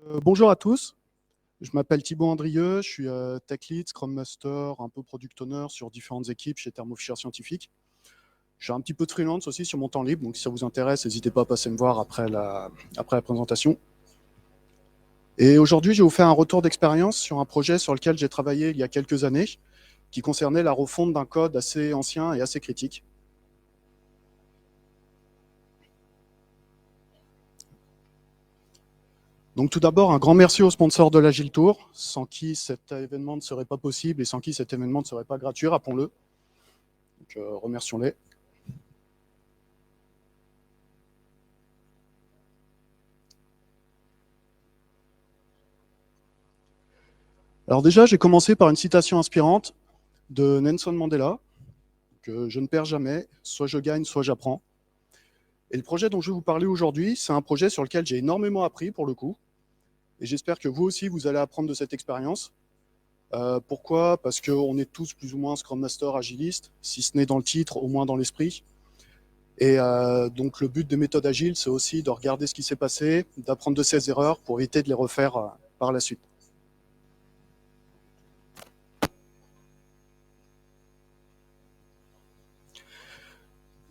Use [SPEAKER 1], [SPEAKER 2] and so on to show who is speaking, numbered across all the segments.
[SPEAKER 1] Bonjour à tous, je m'appelle Thibaut Andrieux, je suis Tech Lead, Scrum Master, un peu Product Owner sur différentes équipes chez Thermo Fisher Scientific. Je fais un petit peu de freelance aussi sur mon temps libre, donc si ça vous intéresse, n'hésitez pas à passer me voir après la présentation. Et aujourd'hui, je vais vous faire un retour d'expérience sur un projet sur lequel j'ai travaillé il y a quelques années, qui concernait la refonte d'un code assez ancien et assez critique. Donc tout d'abord, un grand merci aux sponsors de l'Agile Tour, sans qui cet événement ne serait pas possible et sans qui cet événement ne serait pas gratuit, rappelons-le. Donc remercions-les. Alors déjà, j'ai commencé par une citation inspirante de Nelson Mandela, que je ne perds jamais, soit je gagne, soit j'apprends. Et le projet dont je vais vous parler aujourd'hui, c'est un projet sur lequel j'ai énormément appris pour le coup, et j'espère que vous aussi, vous allez apprendre de cette expérience. Pourquoi? Parce qu'on est tous plus ou moins Scrum Master agilistes, si ce n'est dans le titre, au moins dans l'esprit. Et donc le but des méthodes agiles, c'est aussi de regarder ce qui s'est passé, d'apprendre de ses erreurs pour éviter de les refaire par la suite.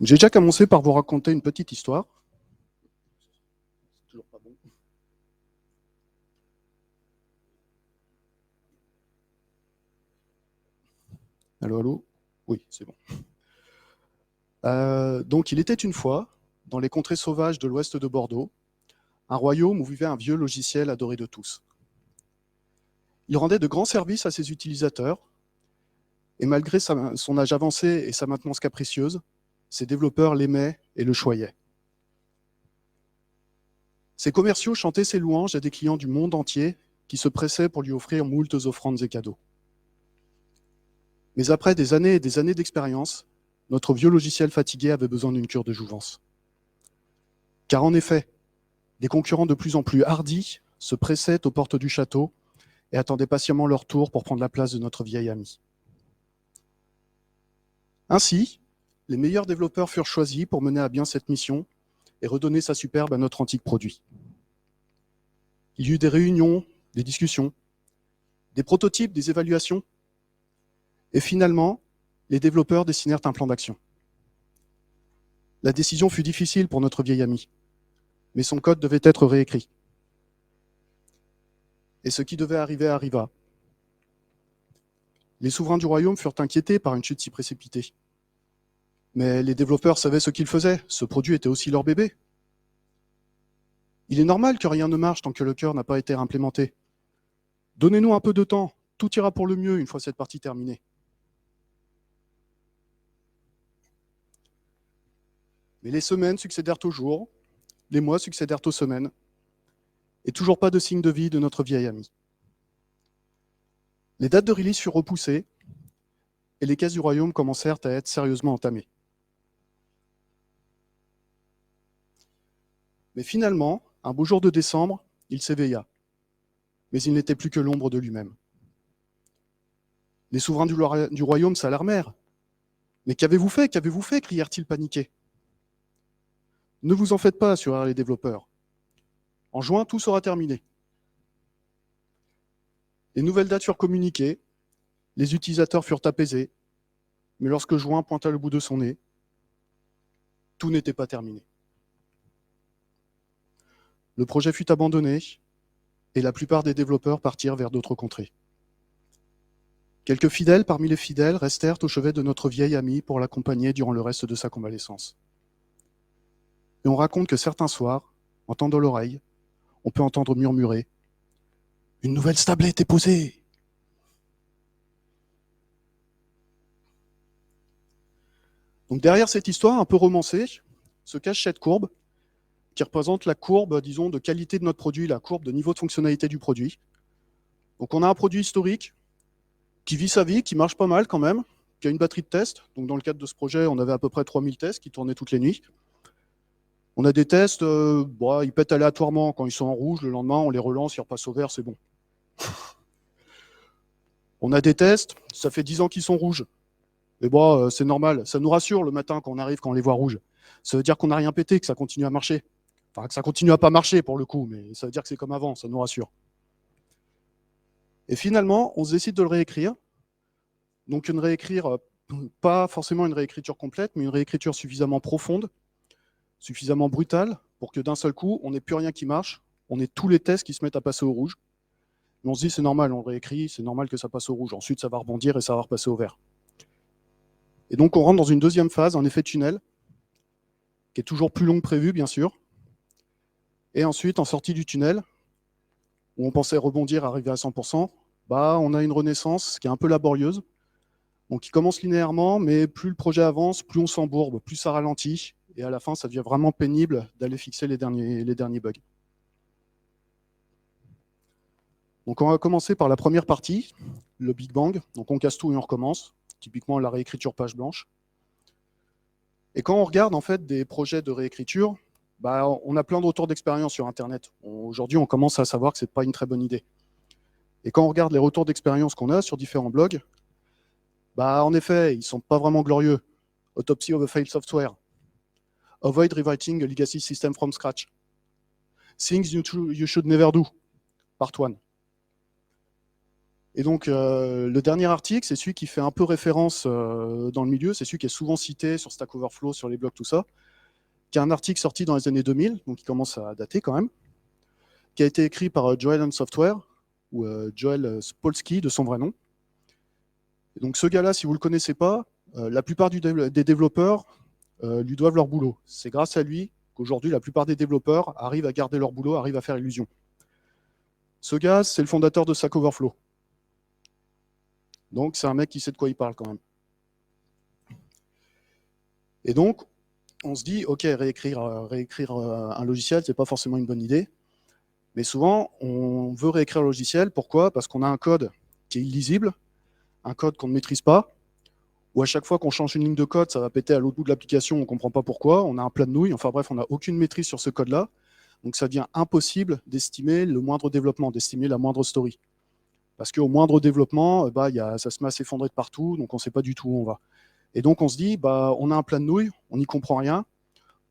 [SPEAKER 1] J'ai déjà commencé par vous raconter une petite histoire. C'est toujours pas bon. Allô, allô? Oui, c'est bon. Donc, il était une fois, dans les contrées sauvages de l'ouest de Bordeaux, un royaume où vivait un vieux logiciel adoré de tous. Il rendait de grands services à ses utilisateurs, et malgré son âge avancé et sa maintenance capricieuse, ses développeurs l'aimaient et le choyaient. Ses commerciaux chantaient ses louanges à des clients du monde entier qui se pressaient pour lui offrir moultes offrandes et cadeaux. Mais après des années et des années d'expérience, notre vieux logiciel fatigué avait besoin d'une cure de jouvence. Car en effet, des concurrents de plus en plus hardis se pressaient aux portes du château et attendaient patiemment leur tour pour prendre la place de notre vieil ami. Ainsi, les meilleurs développeurs furent choisis pour mener à bien cette mission et redonner sa superbe à notre antique produit. Il y eut des réunions, des discussions, des prototypes, des évaluations, et finalement, les développeurs dessinèrent un plan d'action. La décision fut difficile pour notre vieil ami, mais son code devait être réécrit. Et ce qui devait arriver arriva. Les souverains du royaume furent inquiétés par une chute si précipitée. Mais les développeurs savaient ce qu'ils faisaient, ce produit était aussi leur bébé. Il est normal que rien ne marche tant que le cœur n'a pas été implémenté. Donnez-nous un peu de temps, tout ira pour le mieux une fois cette partie terminée. Mais les semaines succédèrent aux jours, les mois succédèrent aux semaines, et toujours pas de signe de vie de notre vieil ami. Les dates de release furent repoussées, et les caisses du royaume commencèrent à être sérieusement entamées. Mais finalement, un beau jour de décembre, il s'éveilla. Mais il n'était plus que l'ombre de lui-même. Les souverains du royaume s'alarmèrent. « Mais qu'avez-vous fait? Qu'avez-vous fait » crièrent-ils paniqués. « Ne vous en faites pas » assurèrent les développeurs. « En juin, tout sera terminé. » Les nouvelles dates furent communiquées, les utilisateurs furent apaisés, mais lorsque juin pointa le bout de son nez, tout n'était pas terminé. Le projet fut abandonné et la plupart des développeurs partirent vers d'autres contrées. Quelques fidèles parmi les fidèles restèrent au chevet de notre vieil ami pour l'accompagner durant le reste de sa convalescence. Et on raconte que certains soirs, en tendant l'oreille, on peut entendre murmurer « Une nouvelle tablette est posée !» Donc derrière cette histoire un peu romancée se cache cette courbe qui représente la courbe, disons, de qualité de notre produit, la courbe de niveau de fonctionnalité du produit. Donc on a un produit historique qui vit sa vie, qui marche pas mal quand même, qui a une batterie de tests. Donc dans le cadre de ce projet, on avait à peu près 3000 tests qui tournaient toutes les nuits. On a des tests, ils pètent aléatoirement. Quand ils sont en rouge, le lendemain, on les relance, ils repassent au vert, c'est bon. On a des tests, ça fait 10 ans qu'ils sont rouges. Mais bon, c'est normal. Ça nous rassure le matin quand on arrive, quand on les voit rouges. Ça veut dire qu'on n'a rien pété, que ça continue à marcher. Enfin, que ça continue à pas marcher pour le coup, mais ça veut dire que c'est comme avant, ça nous rassure. Et finalement, on se décide de le réécrire. Donc une réécrire, pas forcément une réécriture complète, mais une réécriture suffisamment profonde, suffisamment brutale, pour que d'un seul coup, on n'ait plus rien qui marche, on ait tous les tests qui se mettent à passer au rouge. Mais on se dit, c'est normal, on le réécrit, c'est normal que ça passe au rouge. Ensuite, ça va rebondir et ça va repasser au vert. Et donc, on rentre dans une deuxième phase, un effet tunnel, qui est toujours plus long que prévu, bien sûr. Et ensuite, en sortie du tunnel, où on pensait rebondir, arriver à 100%, bah, on a une renaissance qui est un peu laborieuse, donc qui commence linéairement, mais plus le projet avance, plus on s'embourbe, plus ça ralentit, et à la fin, ça devient vraiment pénible d'aller fixer les derniers bugs. Donc on va commencer par la première partie, le Big Bang. Donc on casse tout et on recommence, typiquement la réécriture page blanche. Et quand on regarde en fait des projets de réécriture, bah, on a plein de retours d'expérience sur Internet. Aujourd'hui, on commence à savoir que ce n'est pas une très bonne idée. Et quand on regarde les retours d'expérience qu'on a sur différents blogs, bah, en effet, ils ne sont pas vraiment glorieux. Autopsy of a failed software. Avoid rewriting a legacy system from scratch. Things you should never do. Part 1. Et donc, le dernier article, c'est celui qui fait un peu référence dans le milieu, c'est celui qui est souvent cité sur Stack Overflow, sur les blogs, tout ça, qui est un article sorti dans les années 2000, donc il commence à dater quand même, qui a été écrit par Joel and Software, ou Joel Spolsky, de son vrai nom. Et donc ce gars-là, si vous ne le connaissez pas, la plupart des développeurs lui doivent leur boulot. C'est grâce à lui qu'aujourd'hui, la plupart des développeurs arrivent à garder leur boulot, arrivent à faire illusion. Ce gars, c'est le fondateur de Stack Overflow. Donc c'est un mec qui sait de quoi il parle quand même. Et donc, on se dit, ok, réécrire un logiciel, c'est pas forcément une bonne idée. Mais souvent, on veut réécrire le logiciel. Pourquoi? Parce qu'on a un code qui est illisible, un code qu'on ne maîtrise pas, ou à chaque fois qu'on change une ligne de code, ça va péter à l'autre bout de l'application, on ne comprend pas pourquoi, on a un plat de nouilles, enfin bref, on n'a aucune maîtrise sur ce code-là. Donc ça devient impossible d'estimer le moindre développement, d'estimer la moindre story. Parce qu'au moindre développement, bah, ça se met à s'effondrer de partout, donc on ne sait pas du tout où on va. Et donc on se dit, bah, on a un plat de nouilles, on n'y comprend rien,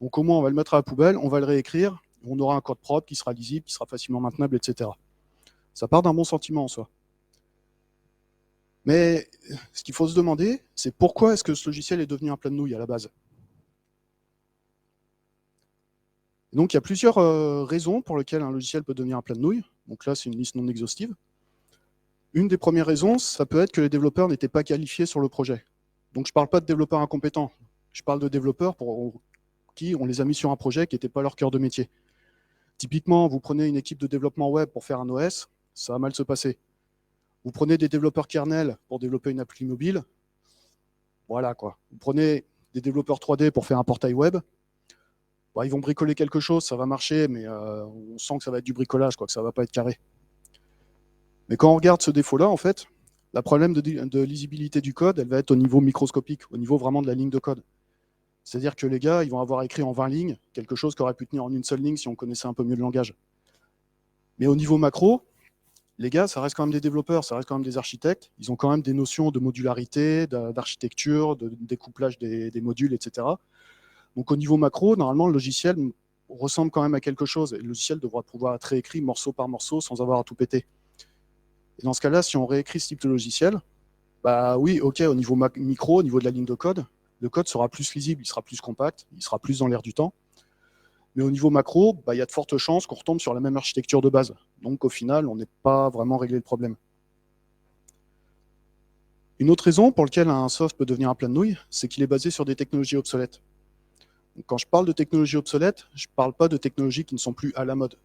[SPEAKER 1] donc au moins on va le mettre à la poubelle, on va le réécrire, on aura un code propre qui sera lisible, qui sera facilement maintenable, etc. Ça part d'un bon sentiment en soi. Mais ce qu'il faut se demander, c'est pourquoi est-ce que ce logiciel est devenu un plat de nouilles à la base? Donc il y a plusieurs raisons pour lesquelles un logiciel peut devenir un plat de nouilles. Donc là, c'est une liste non exhaustive. Une des premières raisons, ça peut être que les développeurs n'étaient pas qualifiés sur le projet. Donc je ne parle pas de développeurs incompétents, je parle de développeurs pour qui on les a mis sur un projet qui n'était pas leur cœur de métier. Typiquement, vous prenez une équipe de développement web pour faire un OS, ça va mal se passer. Vous prenez des développeurs kernel pour développer une appli mobile, voilà quoi. Vous prenez des développeurs 3D pour faire un portail web, bon, ils vont bricoler quelque chose, ça va marcher, mais on sent que ça va être du bricolage, quoi, que ça ne va pas être carré. Mais quand on regarde ce défaut-là, en fait, le problème de lisibilité du code, elle va être au niveau microscopique, au niveau vraiment de la ligne de code. C'est-à-dire que les gars, ils vont avoir écrit en 20 lignes quelque chose qui aurait pu tenir en une seule ligne si on connaissait un peu mieux le langage. Mais au niveau macro, les gars, ça reste quand même des développeurs, ça reste quand même des architectes. Ils ont quand même des notions de modularité, d'architecture, de découplage des modules, etc. Donc au niveau macro, normalement, le logiciel ressemble quand même à quelque chose. Et le logiciel devra pouvoir être réécrit morceau par morceau sans avoir à tout péter. Et dans ce cas-là, si on réécrit ce type de logiciel, bah oui, ok, au niveau micro, au niveau de la ligne de code, le code sera plus lisible, il sera plus compact, il sera plus dans l'air du temps. Mais au niveau macro, bah, il y a de fortes chances qu'on retombe sur la même architecture de base. Donc au final, on n'est pas vraiment réglé le problème. Une autre raison pour laquelle un soft peut devenir un plat de nouilles, c'est qu'il est basé sur des technologies obsolètes. Donc, quand je parle de technologies obsolètes, je ne parle pas de technologies qui ne sont plus à la mode.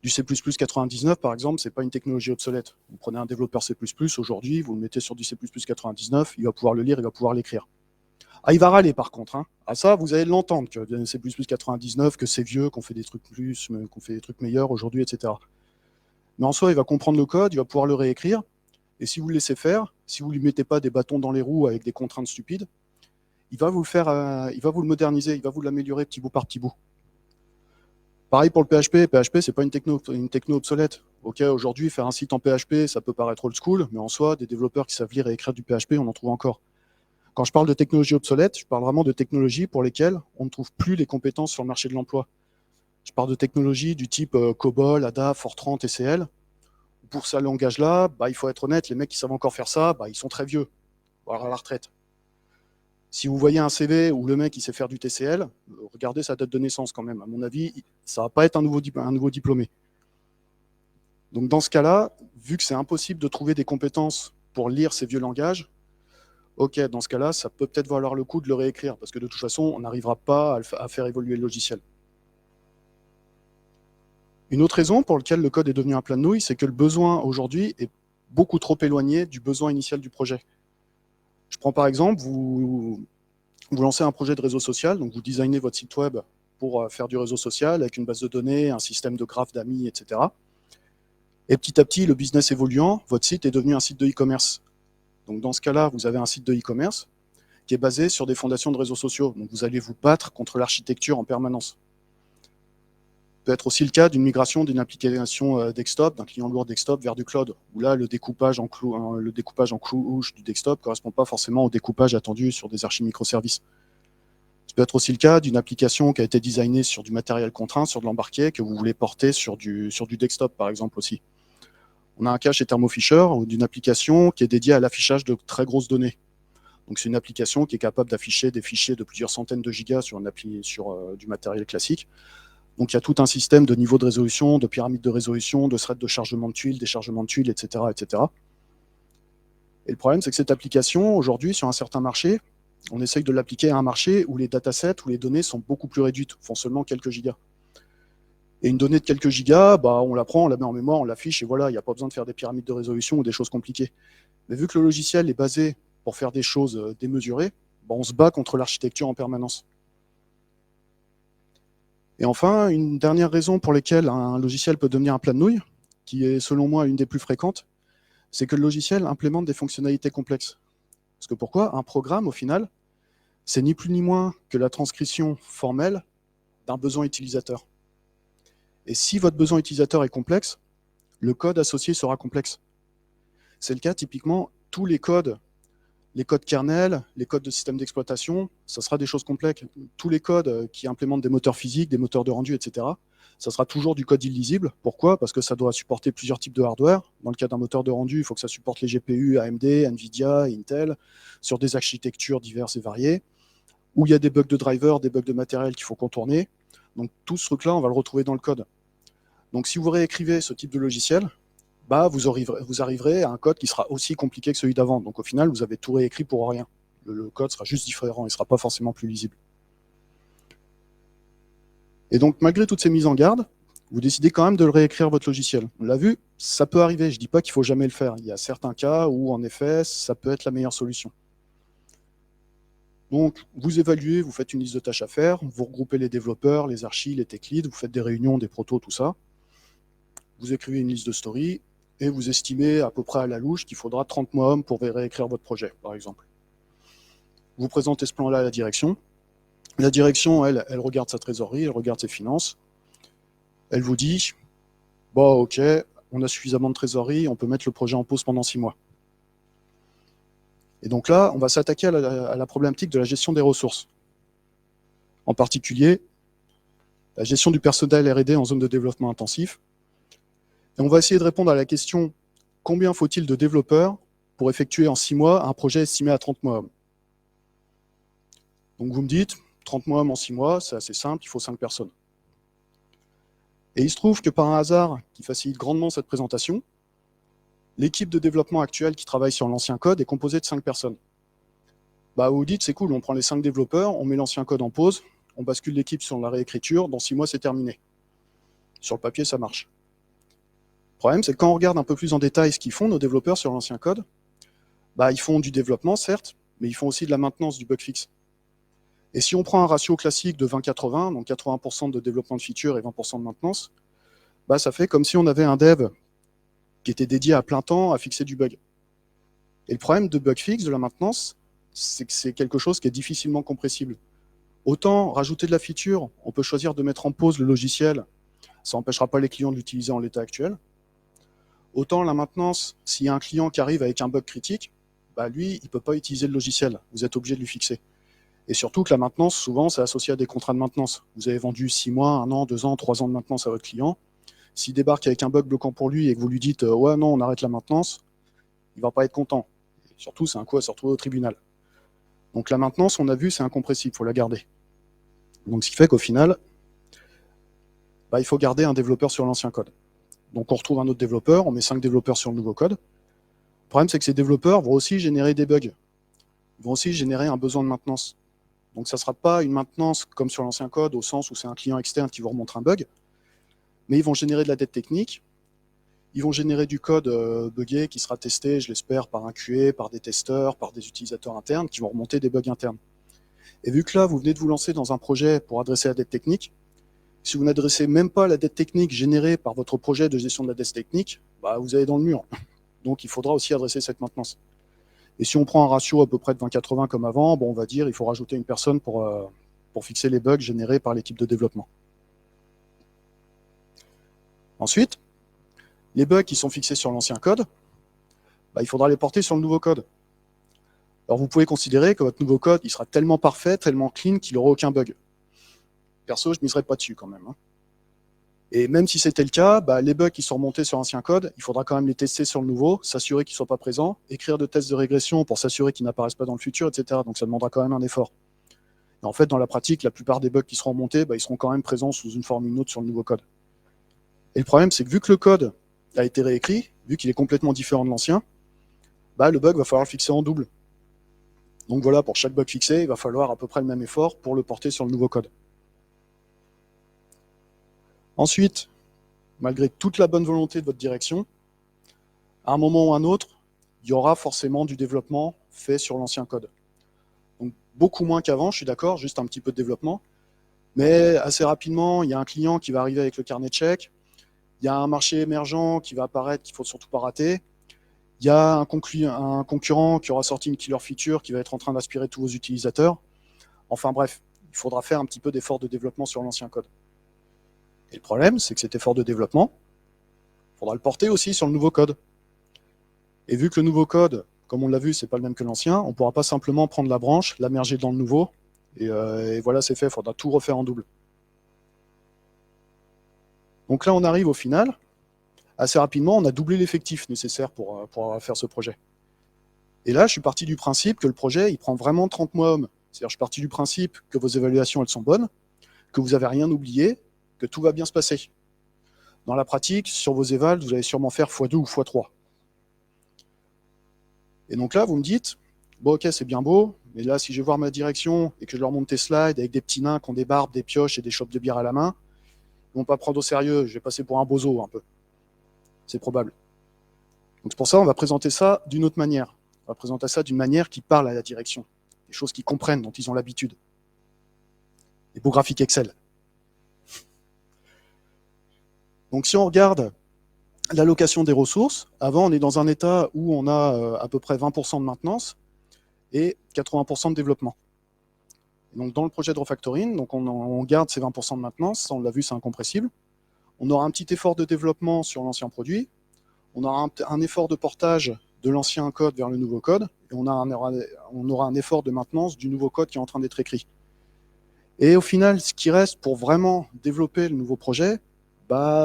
[SPEAKER 1] Du C++ 99, par exemple, ce n'est pas une technologie obsolète. Vous prenez un développeur C++, aujourd'hui, vous le mettez sur du C++ 99, il va pouvoir le lire, il va pouvoir l'écrire. Ah, il va râler par contre. Hein. À ça, vous allez l'entendre, que c'est plus 99, que c'est vieux, qu'on fait des trucs plus, qu'on fait des trucs meilleurs aujourd'hui, etc. Mais en soi, il va comprendre le code, il va pouvoir le réécrire. Et si vous le laissez faire, si vous ne lui mettez pas des bâtons dans les roues avec des contraintes stupides, il va vous le moderniser, il va vous l'améliorer petit bout par petit bout. Pareil pour le PHP. PHP, c'est pas une techno obsolète. Ok, aujourd'hui, faire un site en PHP, ça peut paraître old school, mais en soi, des développeurs qui savent lire et écrire du PHP, on en trouve encore. Quand je parle de technologies obsolètes, je parle vraiment de technologies pour lesquelles on ne trouve plus les compétences sur le marché de l'emploi. Je parle de technologies du type COBOL, ADA, Fortran, TCL. Pour ce langage-là, il faut être honnête, les mecs qui savent encore faire ça, ils sont très vieux, voire à la retraite. Si vous voyez un CV où le mec il sait faire du TCL, regardez sa date de naissance quand même. À mon avis, ça va pas être un nouveau diplômé. Donc dans ce cas-là, vu que c'est impossible de trouver des compétences pour lire ces vieux langages, ok, dans ce cas-là, ça peut peut-être valoir le coup de le réécrire, parce que de toute façon, on n'arrivera pas à faire évoluer le logiciel. Une autre raison pour laquelle le code est devenu un plat de nouilles, c'est que le besoin aujourd'hui est beaucoup trop éloigné du besoin initial du projet. Je prends par exemple, vous lancez un projet de réseau social, donc vous designez votre site web pour faire du réseau social avec une base de données, un système de graphes d'amis, etc. Et petit à petit, le business évoluant, votre site est devenu un site de e-commerce. Donc dans ce cas-là, vous avez un site de e-commerce qui est basé sur des fondations de réseaux sociaux. Donc vous allez vous battre contre l'architecture en permanence. Peut être aussi le cas d'une migration d'une application desktop, d'un client lourd desktop vers du cloud, où là, le découpage en couches du desktop ne correspond pas forcément au découpage attendu sur des archives microservices. Ça peut être aussi le cas d'une application qui a été designée sur du matériel contraint, sur de l'embarqué, que vous voulez porter sur du desktop, par exemple, aussi. On a un cas chez Thermo Fisher d'une application qui est dédiée à l'affichage de très grosses données. Donc, c'est une application qui est capable d'afficher des fichiers de plusieurs centaines de gigas sur du matériel classique. Donc, il y a tout un système de niveau de résolution, de pyramide de résolution, de thread de chargement de tuiles, déchargement de tuiles, etc., etc. Et le problème, c'est que cette application, aujourd'hui, sur un certain marché, on essaye de l'appliquer à un marché où les datasets, où les données sont beaucoup plus réduites, font seulement quelques gigas. Et une donnée de quelques gigas, on la prend, on la met en mémoire, on l'affiche, et voilà, il n'y a pas besoin de faire des pyramides de résolution ou des choses compliquées. Mais vu que le logiciel est basé pour faire des choses démesurées, on se bat contre l'architecture en permanence. Et enfin, une dernière raison pour laquelle un logiciel peut devenir un plat de nouilles, qui est selon moi une des plus fréquentes, c'est que le logiciel implémente des fonctionnalités complexes. Parce que pourquoi? Un programme, au final, c'est ni plus ni moins que la transcription formelle d'un besoin utilisateur. Et si votre besoin utilisateur est complexe, le code associé sera complexe. C'est le cas, typiquement, tous les codes kernel, les codes de système d'exploitation, ça sera des choses complexes. Tous les codes qui implémentent des moteurs physiques, des moteurs de rendu, etc., ça sera toujours du code illisible. Pourquoi? Parce que ça doit supporter plusieurs types de hardware. Dans le cas d'un moteur de rendu, il faut que ça supporte les GPU AMD, Nvidia, Intel, sur des architectures diverses et variées, où il y a des bugs de driver, des bugs de matériel qu'il faut contourner. Donc tout ce truc-là, on va le retrouver dans le code. Donc si vous réécrivez ce type de logiciel, vous arriverez à un code qui sera aussi compliqué que celui d'avant. Donc au final, vous avez tout réécrit pour rien. Le code sera juste différent, il ne sera pas forcément plus lisible. Et donc malgré toutes ces mises en garde, vous décidez quand même de le réécrire votre logiciel. On l'a vu, ça peut arriver, je ne dis pas qu'il ne faut jamais le faire. Il y a certains cas où en effet, ça peut être la meilleure solution. Donc vous évaluez, vous faites une liste de tâches à faire, vous regroupez les développeurs, les archis, les tech leads, vous faites des réunions, des protos, tout ça. Vous écrivez une liste de story, et vous estimez à peu près à la louche qu'il faudra 30 mois hommes pour réécrire votre projet, par exemple. Vous présentez ce plan-là à la direction. La direction, elle regarde sa trésorerie, elle regarde ses finances. Elle vous dit, ok, on a suffisamment de trésorerie, on peut mettre le projet en pause pendant 6 mois. Et donc là, on va s'attaquer à la problématique de la gestion des ressources. En particulier, la gestion du personnel R&D en zone de développement intensif. Et on va essayer de répondre à la question combien faut-il de développeurs pour effectuer en 6 mois un projet estimé à 30 mois. Donc vous me dites, 30 mois en 6 mois, c'est assez simple, il faut 5 personnes. Et il se trouve que par un hasard qui facilite grandement cette présentation, l'équipe de développement actuelle qui travaille sur l'ancien code est composée de 5 personnes. Vous dites, c'est cool, on prend les 5 développeurs, on met l'ancien code en pause, on bascule l'équipe sur la réécriture, dans 6 mois c'est terminé. Sur le papier, ça marche. Le problème, c'est que quand on regarde un peu plus en détail ce qu'ils font, nos développeurs sur l'ancien code, ils font du développement, certes, mais ils font aussi de la maintenance, du bug fix. Et si on prend un ratio classique de 20-80, donc 80% de développement de features et 20% de maintenance, ça fait comme si on avait un dev qui était dédié à plein temps à fixer du bug. Et le problème de bug fix, de la maintenance, c'est que c'est quelque chose qui est difficilement compressible. Autant rajouter de la feature, on peut choisir de mettre en pause le logiciel, ça n'empêchera pas les clients de l'utiliser en l'état actuel. Autant la maintenance, s'il y a un client qui arrive avec un bug critique, lui, il ne peut pas utiliser le logiciel, vous êtes obligé de lui fixer. Et surtout que la maintenance, souvent, c'est associé à des contrats de maintenance. Vous avez vendu 6 mois, 1 an, 2 ans, 3 ans de maintenance à votre client. S'il débarque avec un bug bloquant pour lui et que vous lui dites ouais, non, on arrête la maintenance, il ne va pas être content. Et surtout, c'est un coup à se retrouver au tribunal. Donc la maintenance, on a vu, c'est incompressible, il faut la garder. Donc ce qui fait qu'au final, il faut garder un développeur sur l'ancien code. Donc on retrouve un autre développeur, on met 5 développeurs sur le nouveau code. Le problème, c'est que ces développeurs vont aussi générer des bugs. Ils vont aussi générer un besoin de maintenance. Donc ça ne sera pas une maintenance comme sur l'ancien code, au sens où c'est un client externe qui vous remonte un bug, mais ils vont générer de la dette technique, ils vont générer du code buggé qui sera testé, je l'espère, par un QA, par des testeurs, par des utilisateurs internes qui vont remonter des bugs internes. Et vu que là, vous venez de vous lancer dans un projet pour adresser la dette technique, si vous n'adressez même pas la dette technique générée par votre projet de gestion de la dette technique, vous allez dans le mur. Donc il faudra aussi adresser cette maintenance. Et si on prend un ratio à peu près de 20-80 comme avant, on va dire qu'il faut rajouter une personne pour fixer les bugs générés par l'équipe de développement. Ensuite, les bugs qui sont fixés sur l'ancien code, il faudra les porter sur le nouveau code. Alors vous pouvez considérer que votre nouveau code, il sera tellement parfait, tellement clean qu'il n'aura aucun bug. Perso, je ne miserai pas dessus quand même. Et même si c'était le cas, les bugs qui sont remontés sur l'ancien code, il faudra quand même les tester sur le nouveau, s'assurer qu'ils ne soient pas présents, écrire de tests de régression pour s'assurer qu'ils n'apparaissent pas dans le futur, etc. Donc ça demandera quand même un effort. Et en fait, dans la pratique, la plupart des bugs qui seront remontés, ils seront quand même présents sous une forme ou une autre sur le nouveau code. Et le problème, c'est que vu que le code a été réécrit, vu qu'il est complètement différent de l'ancien, le bug va falloir le fixer en double. Donc voilà, pour chaque bug fixé, il va falloir à peu près le même effort pour le porter sur le nouveau code. Ensuite, malgré toute la bonne volonté de votre direction, à un moment ou à un autre, il y aura forcément du développement fait sur l'ancien code. Donc beaucoup moins qu'avant, je suis d'accord, juste un petit peu de développement. Mais assez rapidement, il y a un client qui va arriver avec le carnet de chèques, il y a un marché émergent qui va apparaître qu'il ne faut surtout pas rater, il y a un concurrent qui aura sorti une killer feature qui va être en train d'aspirer tous vos utilisateurs. Enfin bref, il faudra faire un petit peu d'effort de développement sur l'ancien code. Et le problème, c'est que cet effort de développement, il faudra le porter aussi sur le nouveau code. Et vu que le nouveau code, comme on l'a vu, c'est pas le même que l'ancien, on ne pourra pas simplement prendre la branche, la merger dans le nouveau, et voilà, c'est fait, il faudra tout refaire en double. Donc là, on arrive au final. Assez rapidement, on a doublé l'effectif nécessaire pour faire ce projet. Et là, je suis parti du principe que le projet, il prend vraiment 30 mois hommes. C'est-à-dire, je suis parti du principe que vos évaluations, elles sont bonnes, que vous n'avez rien oublié, que tout va bien se passer. Dans la pratique, sur vos évals, vous allez sûrement faire x2 ou x3. Et donc là, vous me dites, bon, ok, c'est bien beau, mais là, si je vais voir ma direction et que je leur montre tes slides avec des petits nains qui ont des barbes, des pioches et des chopes de bière à la main, ils ne vont pas prendre au sérieux, je vais passer pour un bozo un peu. C'est probable. Donc c'est pour ça qu'on va présenter ça d'une autre manière. On va présenter ça d'une manière qui parle à la direction, des choses qu'ils comprennent, dont ils ont l'habitude. Les beaux graphiques Excel. Donc si on regarde l'allocation des ressources, avant on est dans un état où on a à peu près 20% de maintenance et 80% de développement. Et donc dans le projet de refactoring, donc on garde ces 20% de maintenance, ça on l'a vu, c'est incompressible. On aura un petit effort de développement sur l'ancien produit, on aura un effort de portage de l'ancien code vers le nouveau code, et on aura un effort de maintenance du nouveau code qui est en train d'être écrit. Et au final, ce qui reste pour vraiment développer le nouveau projet,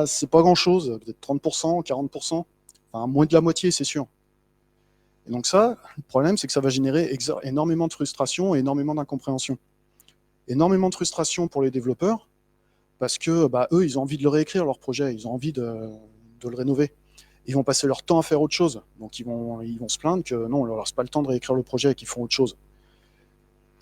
[SPEAKER 1] c'est pas grand-chose, peut-être 30%, 40%, enfin moins de la moitié, c'est sûr. Et donc ça, le problème, c'est que ça va générer énormément de frustration et énormément d'incompréhension. Énormément de frustration pour les développeurs, parce que eux, ils ont envie de le réécrire, leur projet, ils ont envie de le rénover. Ils vont passer leur temps à faire autre chose. Donc ils vont se plaindre que non, on ne leur laisse pas le temps de réécrire le projet et qu'ils font autre chose.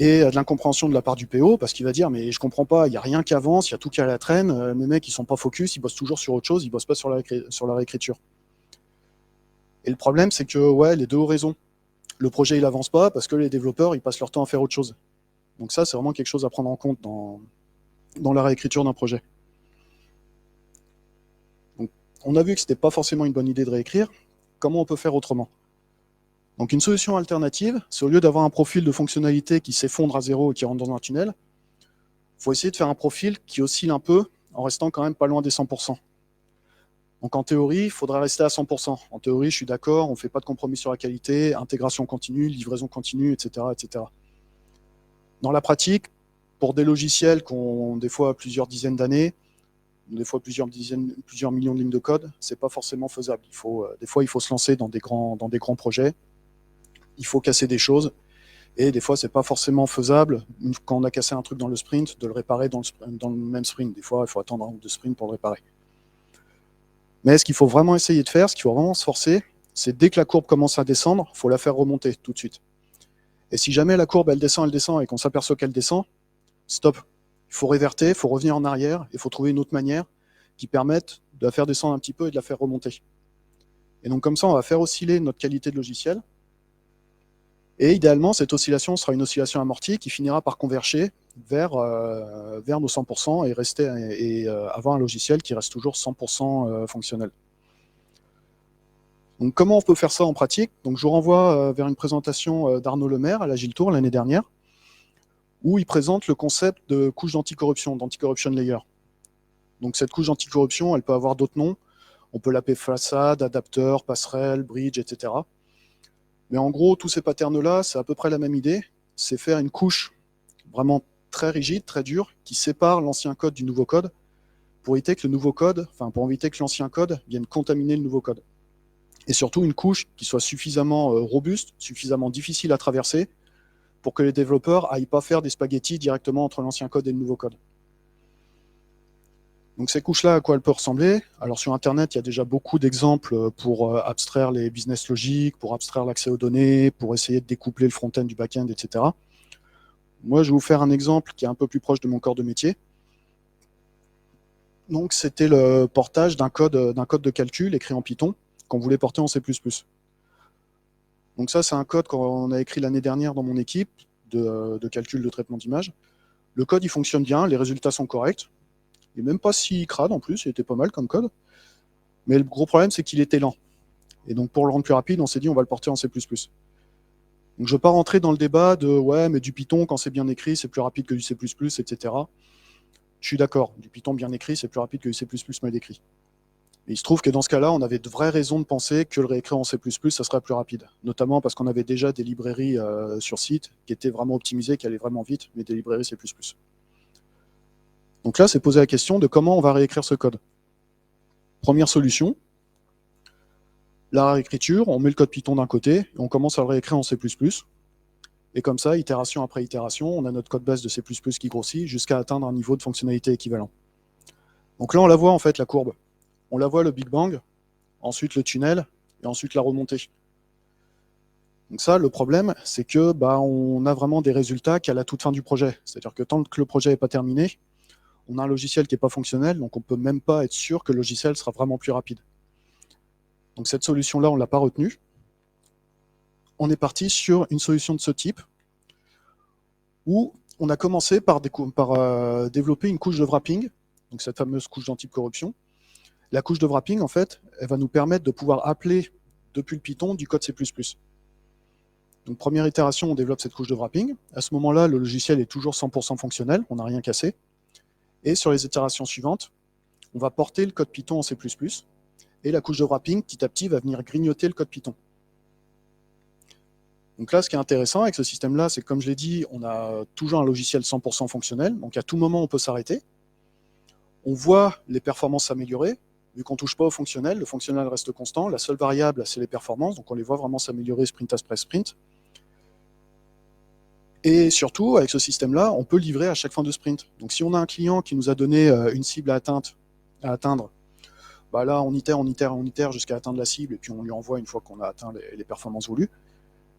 [SPEAKER 1] Et de l'incompréhension de la part du PO, parce qu'il va dire, mais je comprends pas, il n'y a rien qui avance, il y a tout qui est à la traîne, mes mecs, ils sont pas focus, ils bossent toujours sur autre chose, ils bossent pas sur la réécriture. Et le problème, c'est que, ouais, les deux ont raison. Le projet, il avance pas parce que les développeurs, ils passent leur temps à faire autre chose. Donc ça, c'est vraiment quelque chose à prendre en compte dans la réécriture d'un projet. Donc, on a vu que c'était pas forcément une bonne idée de réécrire. Comment on peut faire autrement? Donc une solution alternative, c'est au lieu d'avoir un profil de fonctionnalité qui s'effondre à zéro et qui rentre dans un tunnel, il faut essayer de faire un profil qui oscille un peu en restant quand même pas loin des 100%. Donc en théorie, il faudrait rester à 100%. En théorie, je suis d'accord, on ne fait pas de compromis sur la qualité, intégration continue, livraison continue, etc., etc. Dans la pratique, pour des logiciels qui ont des fois plusieurs dizaines d'années, des fois plusieurs millions de lignes de code, c'est pas forcément faisable. Des fois, il faut se lancer dans des grands projets, il faut casser des choses, et des fois, c'est pas forcément faisable, quand on a cassé un truc dans le sprint, de le réparer dans le même sprint. Des fois, il faut attendre un ou deux sprints pour le réparer. Mais ce qu'il faut vraiment essayer de faire, ce qu'il faut vraiment se forcer, c'est dès que la courbe commence à descendre, il faut la faire remonter tout de suite. Et si jamais la courbe, elle descend, et qu'on s'aperçoit qu'elle descend, stop. Il faut réverter, il faut revenir en arrière, il faut trouver une autre manière qui permette de la faire descendre un petit peu et de la faire remonter. Et donc comme ça, on va faire osciller notre qualité de logiciel. Et idéalement, cette oscillation sera une oscillation amortie qui finira par converger vers nos 100% et avoir un logiciel qui reste toujours 100% fonctionnel. Donc comment on peut faire ça en pratique? Donc je vous renvoie vers une présentation d'Arnaud Lemaire à l'Agile Tour l'année dernière, où il présente le concept de couche d'anticorruption, d'anticorruption layer. Donc cette couche d'anticorruption, elle peut avoir d'autres noms. On peut l'appeler façade, adapteur, passerelle, bridge, etc. Mais en gros, tous ces patterns-là, c'est à peu près la même idée. C'est faire une couche vraiment très rigide, très dure, qui sépare l'ancien code du nouveau code pour éviter que l'ancien code vienne contaminer le nouveau code. Et surtout une couche qui soit suffisamment robuste, suffisamment difficile à traverser pour que les développeurs n'aillent pas faire des spaghettis directement entre l'ancien code et le nouveau code. Donc ces couches-là, à quoi elles peuvent ressembler? Alors sur Internet, il y a déjà beaucoup d'exemples pour abstraire les business logiques, pour abstraire l'accès aux données, pour essayer de découpler le front-end du back-end, etc. Moi, je vais vous faire un exemple qui est un peu plus proche de mon corps de métier. « Donc c'était le portage d'un code de calcul écrit en Python qu'on voulait porter en C++. Donc ça, c'est un code qu'on a écrit l'année dernière dans mon équipe de calcul de traitement d'image. Le code, il fonctionne bien, les résultats sont corrects. Il n'est même pas si crade en plus, il était pas mal comme code. Mais le gros problème, c'est qu'il était lent. Et donc pour le rendre plus rapide, on s'est dit on va le porter en C++. Donc je ne vais pas rentrer dans le débat de ouais, mais du Python, quand c'est bien écrit, c'est plus rapide que du C++, etc. Je suis d'accord, du Python bien écrit, c'est plus rapide que du C++ mal écrit. Et il se trouve que dans ce cas-là, on avait de vraies raisons de penser que le réécrire en C++, ça serait plus rapide. Notamment parce qu'on avait déjà des librairies sur site qui étaient vraiment optimisées, qui allaient vraiment vite, mais des librairies C++. Donc là, c'est poser la question de comment on va réécrire ce code. Première solution, la réécriture, on met le code Python d'un côté, et on commence à le réécrire en C++. Et comme ça, itération après itération, on a notre code base de C++ qui grossit jusqu'à atteindre un niveau de fonctionnalité équivalent. Donc là, on la voit en fait, la courbe. On la voit le Big Bang, ensuite le tunnel, et ensuite la remontée. Donc ça, le problème, c'est que on a vraiment des résultats qu'à la toute fin du projet. C'est-à-dire que tant que le projet n'est pas terminé, on a un logiciel qui n'est pas fonctionnel, donc on ne peut même pas être sûr que le logiciel sera vraiment plus rapide. Donc cette solution-là, on ne l'a pas retenue. On est parti sur une solution de ce type, où on a commencé par développer une couche de wrapping, donc cette fameuse couche d'anticorruption. La couche de wrapping, en fait, elle va nous permettre de pouvoir appeler depuis le Python du code C++. Donc première itération, on développe cette couche de wrapping. À ce moment-là, le logiciel est toujours 100% fonctionnel, on n'a rien cassé. Et sur les itérations suivantes, on va porter le code Python en C++, et la couche de wrapping, petit à petit, va venir grignoter le code Python. Donc là, ce qui est intéressant avec ce système-là, c'est que comme je l'ai dit, on a toujours un logiciel 100% fonctionnel, donc à tout moment, on peut s'arrêter. On voit les performances s'améliorer, vu qu'on ne touche pas au fonctionnel, le fonctionnel reste constant, la seule variable, c'est les performances, donc on les voit vraiment s'améliorer sprint après sprint. Et surtout, avec ce système-là, on peut livrer à chaque fin de sprint. Donc si on a un client qui nous a donné une cible à atteindre, là, on itère jusqu'à atteindre la cible, et puis on lui envoie une fois qu'on a atteint les performances voulues.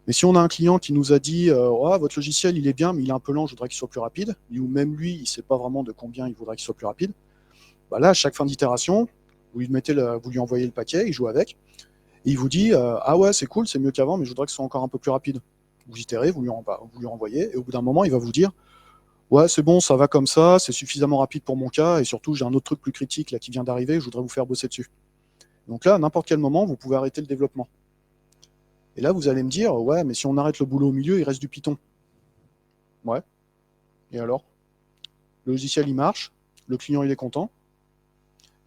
[SPEAKER 1] Mais si on a un client qui nous a dit votre logiciel, il est bien, mais il est un peu lent, je voudrais qu'il soit plus rapide, ou même lui, il ne sait pas vraiment de combien il voudrait qu'il soit plus rapide, là, à chaque fin d'itération, vous lui envoyez le paquet, il joue avec, et il vous dit ah ouais, c'est cool, c'est mieux qu'avant, mais je voudrais que ce soit encore un peu plus rapide. Vous itérez, vous lui renvoyez, et au bout d'un moment, il va vous dire ouais, c'est bon, ça va comme ça, c'est suffisamment rapide pour mon cas, et surtout, j'ai un autre truc plus critique là, qui vient d'arriver, je voudrais vous faire bosser dessus. Donc là, à n'importe quel moment, vous pouvez arrêter le développement. Et là, vous allez me dire, ouais, mais si on arrête le boulot au milieu, il reste du Python. Ouais. Et alors? Le logiciel, il marche, le client, il est content.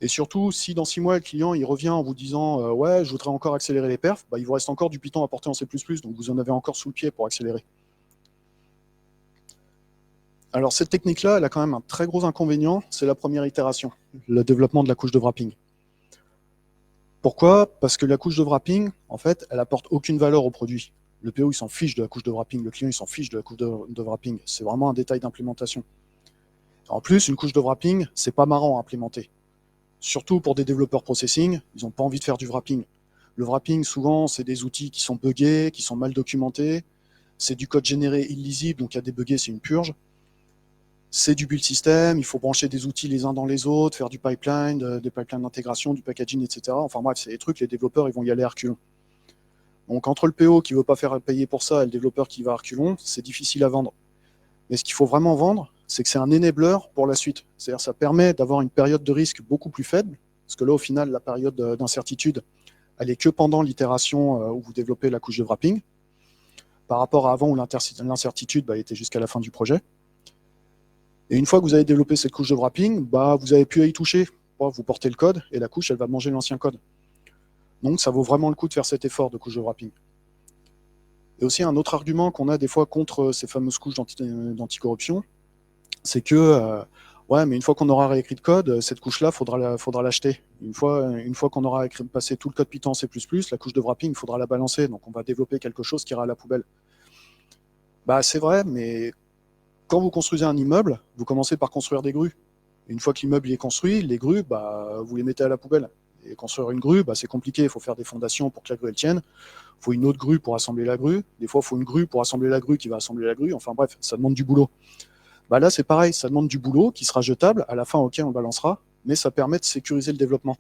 [SPEAKER 1] Et surtout, si dans 6 mois, le client, il revient en vous disant, ouais, je voudrais encore accélérer les perfs, il vous reste encore du Python à porter en C++, donc vous en avez encore sous le pied pour accélérer. Alors cette technique-là, elle a quand même un très gros inconvénient, c'est la première itération, le développement de la couche de wrapping. Pourquoi? Parce que la couche de wrapping, en fait, elle apporte aucune valeur au produit. Le PO, il s'en fiche de la couche de wrapping, le client, il s'en fiche de la couche de wrapping. C'est vraiment un détail d'implémentation. En plus, une couche de wrapping, c'est pas marrant à implémenter. Surtout pour des développeurs processing, ils n'ont pas envie de faire du wrapping. Le wrapping, souvent, c'est des outils qui sont buggés, qui sont mal documentés. C'est du code généré illisible, donc il y a des buggés, c'est une purge. C'est du build system, il faut brancher des outils les uns dans les autres, faire du pipeline, des pipelines d'intégration, du packaging, etc. Enfin bref, c'est des trucs, les développeurs, ils vont y aller à reculons. Donc entre le PO qui ne veut pas faire payer pour ça et le développeur qui va à reculons, c'est difficile à vendre. Mais ce qu'il faut vraiment vendre, c'est que c'est un enabler pour la suite. C'est-à-dire ça permet d'avoir une période de risque beaucoup plus faible, parce que là, au final, la période d'incertitude, elle est que pendant l'itération où vous développez la couche de wrapping, par rapport à avant où l'incertitude était jusqu'à la fin du projet. Et une fois que vous avez développé cette couche de wrapping, vous n'avez plus à y toucher. Vous portez le code et la couche, elle va manger l'ancien code. Donc ça vaut vraiment le coup de faire cet effort de couche de wrapping. Et aussi un autre argument qu'on a des fois contre ces fameuses couches d'anticorruption, c'est que ouais, mais une fois qu'on aura réécrit le code, cette couche-là, faudra l'acheter. Une fois qu'on aura passé tout le code Python C++, la couche de wrapping, il faudra la balancer. Donc on va développer quelque chose qui ira à la poubelle. C'est vrai, mais quand vous construisez un immeuble, vous commencez par construire des grues. Une fois que l'immeuble est construit, les grues, vous les mettez à la poubelle. Et construire une grue, c'est compliqué. Il faut faire des fondations pour que la grue elle tienne. Il faut une autre grue pour assembler la grue. Des fois, il faut une grue pour assembler la grue qui va assembler la grue. Enfin bref, ça demande du boulot. Là, c'est pareil, ça demande du boulot qui sera jetable. À la fin, OK, on le balancera. Mais ça permet de sécuriser le développement.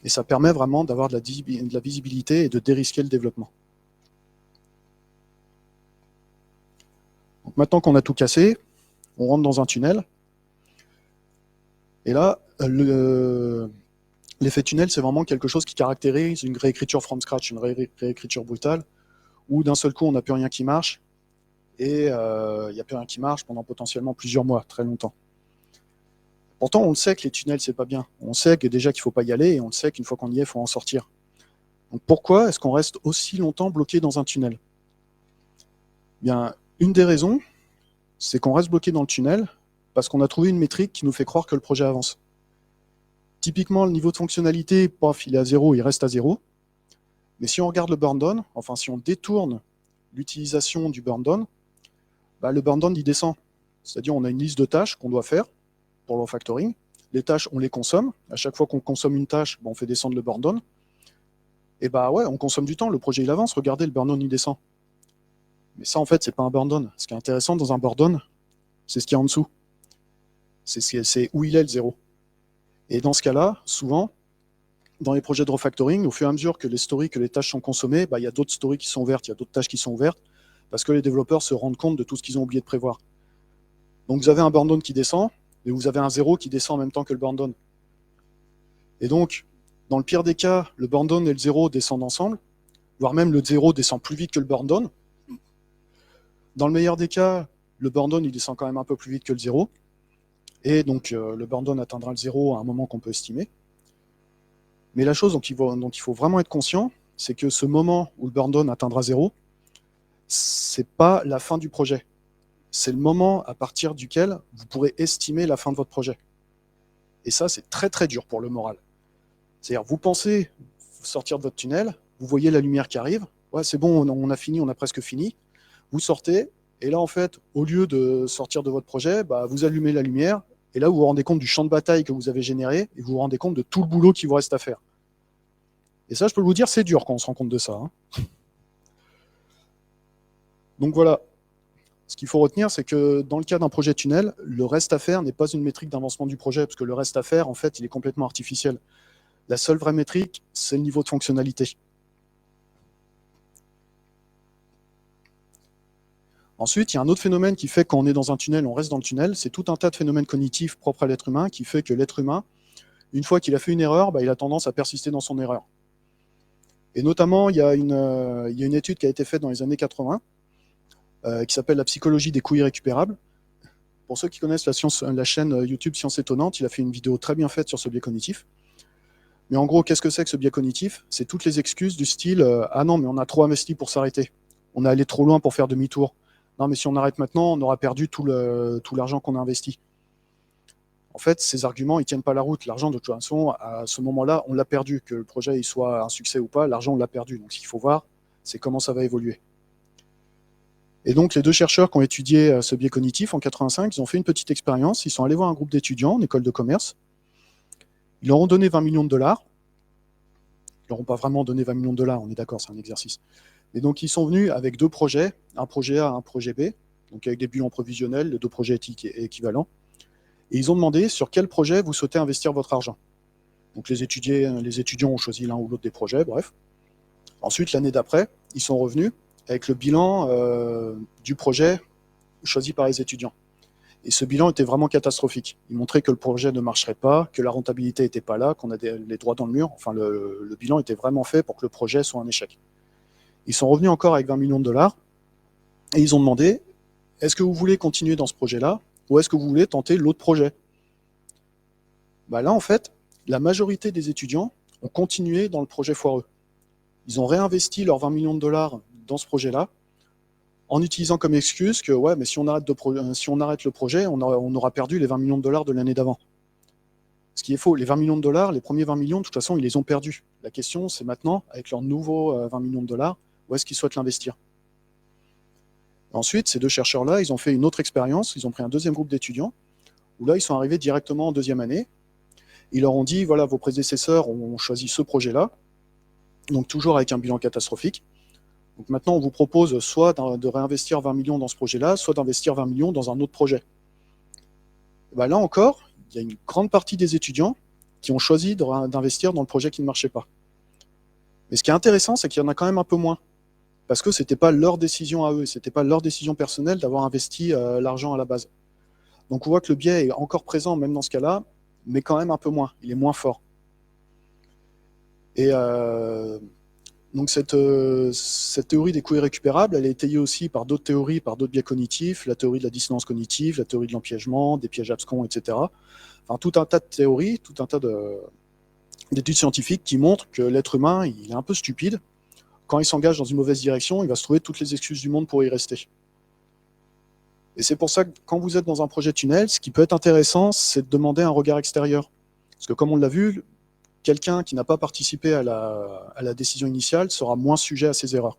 [SPEAKER 1] Et ça permet vraiment d'avoir de la visibilité et de dérisquer le développement. Donc, maintenant qu'on a tout cassé, on rentre dans un tunnel. Et là, l'effet tunnel, c'est vraiment quelque chose qui caractérise une réécriture from scratch, une réécriture brutale, où d'un seul coup, on n'a plus rien qui marche, et il n'y a plus rien qui marche pendant potentiellement plusieurs mois, très longtemps. Pourtant, on le sait que les tunnels, c'est pas bien. On sait que déjà qu'il ne faut pas y aller, et on le sait qu'une fois qu'on y est, il faut en sortir. Donc pourquoi est-ce qu'on reste aussi longtemps bloqué dans un tunnel? Bien, une des raisons, c'est qu'on reste bloqué dans le tunnel parce qu'on a trouvé une métrique qui nous fait croire que le projet avance. Typiquement, le niveau de fonctionnalité, paf, il est à 0, il reste à 0. Mais si on regarde le burn down, enfin si on détourne l'utilisation du burn down, le burn down, il descend. C'est-à-dire on a une liste de tâches qu'on doit faire pour le refactoring. Les tâches, on les consomme. À chaque fois qu'on consomme une tâche, on fait descendre le burn down. Et ouais, on consomme du temps, le projet il avance, regardez, le burn down il descend. Mais ça, en fait, c'est pas un burn down. Ce qui est intéressant dans un burn down, c'est ce qu'il y a en dessous. C'est où il est le 0. Et dans ce cas-là, souvent, dans les projets de refactoring, au fur et à mesure que les stories, que les tâches sont consommées, il y a d'autres stories qui sont ouvertes, il y a d'autres tâches qui sont ouvertes, parce que les développeurs se rendent compte de tout ce qu'ils ont oublié de prévoir. Donc vous avez un burn down qui descend, et vous avez un 0 qui descend en même temps que le burn down. Et donc, dans le pire des cas, le burn down et le 0 descendent ensemble, voire même le 0 descend plus vite que le burn down. Dans le meilleur des cas, le burn down il descend quand même un peu plus vite que le 0, et donc le burn down atteindra le 0 à un moment qu'on peut estimer. Mais la chose dont il faut vraiment être conscient, c'est que ce moment où le burn down atteindra 0, c'est pas la fin du projet. C'est le moment à partir duquel vous pourrez estimer la fin de votre projet. Et ça, c'est très très dur pour le moral. C'est-à-dire, vous pensez sortir de votre tunnel, vous voyez la lumière qui arrive, ouais, c'est bon, on a fini, on a presque fini. Vous sortez, et là, en fait, au lieu de sortir de votre projet, vous allumez la lumière, et là, vous vous rendez compte du champ de bataille que vous avez généré, et vous vous rendez compte de tout le boulot qu'il vous reste à faire. Et ça, je peux vous dire, c'est dur quand on se rend compte de ça. Hein. Donc voilà. Ce qu'il faut retenir, c'est que dans le cas d'un projet tunnel, le reste à faire n'est pas une métrique d'avancement du projet, parce que le reste à faire, en fait, il est complètement artificiel. La seule vraie métrique, c'est le niveau de fonctionnalité. Ensuite, il y a un autre phénomène qui fait que quand on est dans un tunnel, on reste dans le tunnel. C'est tout un tas de phénomènes cognitifs propres à l'être humain qui fait que l'être humain, une fois qu'il a fait une erreur, il a tendance à persister dans son erreur. Et notamment, il y a une étude qui a été faite dans les années 80 qui s'appelle la psychologie des coûts irrécupérables. Pour ceux qui connaissent la chaîne YouTube Science Étonnante, il a fait une vidéo très bien faite sur ce biais cognitif. Mais en gros, qu'est-ce que c'est que ce biais cognitif? C'est toutes les excuses du style « Ah non, mais on a trop investi pour s'arrêter. On est allé trop loin pour faire demi-tour. non, mais si on arrête maintenant, on aura perdu tout l'argent qu'on a investi. En fait, ces arguments, ils ne tiennent pas la route. L'argent, de toute façon, à ce moment-là, on l'a perdu. Que le projet il soit un succès ou pas, l'argent, on l'a perdu. Donc, ce qu'il faut voir, c'est comment ça va évoluer. Et donc, les deux chercheurs qui ont étudié ce biais cognitif en 85, ils ont fait une petite expérience. Ils sont allés voir un groupe d'étudiants en école de commerce. Ils leur ont donné 20 millions de dollars. Ils leur ont pas vraiment donné 20 millions de dollars, on est d'accord, c'est un exercice. Et donc, ils sont venus avec deux projets, un projet A, un projet B, donc avec des bilans provisionnels, les deux projets équivalents. Et ils ont demandé sur quel projet vous souhaitez investir votre argent. Donc les étudiants ont choisi l'un ou l'autre des projets, bref. Ensuite, l'année d'après, ils sont revenus avec le bilan du projet choisi par les étudiants. Et ce bilan était vraiment catastrophique. Il montrait que le projet ne marcherait pas, que la rentabilité n'était pas là, qu'on a les droits dans le mur. Enfin, le bilan était vraiment fait pour que le projet soit un échec. Ils sont revenus encore avec 20 millions de dollars et ils ont demandé, est-ce que vous voulez continuer dans ce projet-là ou est-ce que vous voulez tenter l'autre projet? Bah là, en fait, la majorité des étudiants ont continué dans le projet foireux. Ils ont réinvesti leurs 20 millions de dollars dans ce projet-là en utilisant comme excuse que ouais, mais si on arrête le projet, on aura perdu les 20 millions de dollars de l'année d'avant. Ce qui est faux, les 20 millions de dollars, les premiers 20 millions, de toute façon, ils les ont perdus. La question, c'est maintenant, avec leurs nouveaux 20 millions de dollars, où est-ce qu'ils souhaitent l'investir? Ensuite, ces deux chercheurs-là, ils ont fait une autre expérience, ils ont pris un deuxième groupe d'étudiants, où là, ils sont arrivés directement en deuxième année. Ils leur ont dit, voilà, vos prédécesseurs ont choisi ce projet-là, donc toujours avec un bilan catastrophique. Donc maintenant, on vous propose soit de réinvestir 20 millions dans ce projet-là, soit d'investir 20 millions dans un autre projet. Ben là encore, il y a une grande partie des étudiants qui ont choisi d'investir dans le projet qui ne marchait pas. Mais ce qui est intéressant, c'est qu'il y en a quand même un peu moins. Parce que ce n'était pas leur décision à eux, ce n'était pas leur décision personnelle d'avoir investi l'argent à la base. Donc on voit que le biais est encore présent, même dans ce cas-là, mais quand même un peu moins, il est moins fort. Et donc cette théorie des coûts irrécupérables, elle est étayée aussi par d'autres théories, par d'autres biais cognitifs, la théorie de la dissonance cognitive, la théorie de l'empiègement, des pièges abscons, etc. Enfin, tout un tas de théories, tout un tas d'études scientifiques qui montrent que l'être humain, il est un peu stupide. Quand il s'engage dans une mauvaise direction, il va se trouver toutes les excuses du monde pour y rester. Et c'est pour ça que quand vous êtes dans un projet tunnel, ce qui peut être intéressant, c'est de demander un regard extérieur. Parce que comme on l'a vu, quelqu'un qui n'a pas participé à la décision initiale sera moins sujet à ces erreurs.